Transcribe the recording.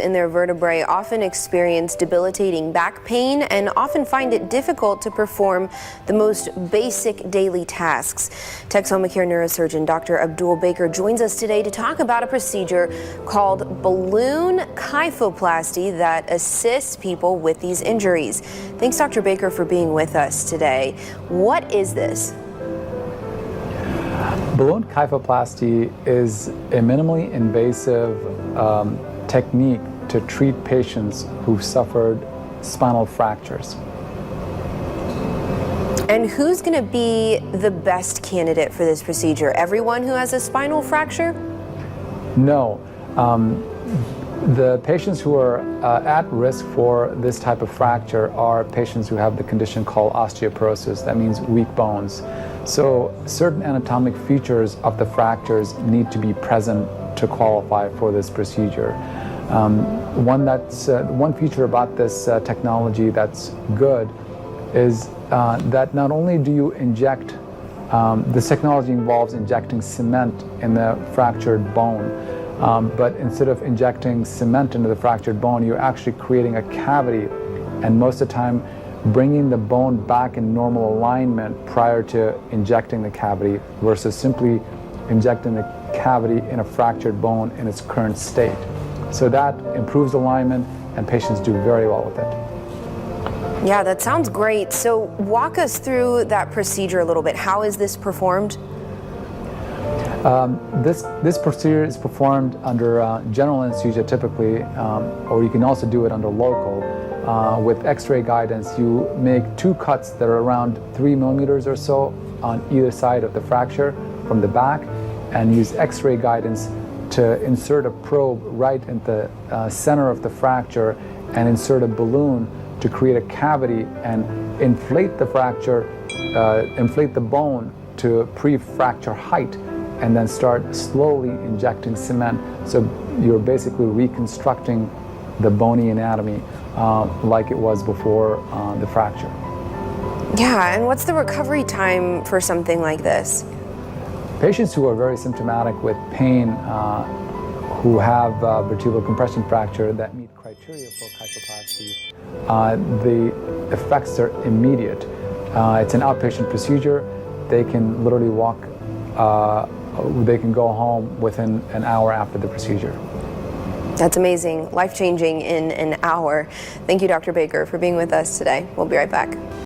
in their vertebrae often experience debilitating back pain and often find it difficult to perform the most basic daily tasks. Texoma-Care neurosurgeon Dr. Abdul Baker joins us today to talk about a procedure called balloon kyphoplasty that assists people with these injuries. Thanks, Dr. Baker, for being with us today. What is this? Balloon kyphoplasty is a minimally invasive technique to treat patients who've suffered spinal fractures. And who's going to be the best candidate for this procedure? Everyone who has a spinal fracture? No. The patients who are at risk for this type of fracture are patients who have the condition called osteoporosis. That means weak bones. So certain anatomic features of the fractures need to be present to qualify for this procedure. One feature about this technology that's good is that not only do you inject, this technology involves injecting cement in the fractured bone, but instead of injecting cement into the fractured bone, you're actually creating a cavity, and most of the time bringing the bone back in normal alignment prior to injecting the cavity versus simply injecting the cavity in a fractured bone in its current state. So that improves alignment, and patients do very well with it. Yeah, that sounds great. So walk us through that procedure a little bit. How is this performed? This procedure is performed under general anesthesia typically, or you can also do it under local. With x-ray guidance, you make two cuts that are around 3 millimeters or so on either side of the fracture from the back, and use x-ray guidance to insert a probe right in the center of the fracture and insert a balloon to create a cavity and inflate the fracture, inflate the bone to pre-fracture height, and then start slowly injecting cement. So you're basically reconstructing the bony anatomy like it was before the fracture. Yeah, and what's the recovery time for something like this? Patients who are very symptomatic with pain, who have vertebral compression fracture that meet criteria for kyphoplasty, the effects are immediate. It's an outpatient procedure. They can literally walk, they can go home within an hour after the procedure. That's amazing, life-changing in an hour. Thank you, Dr. Baker, for being with us today. We'll be right back.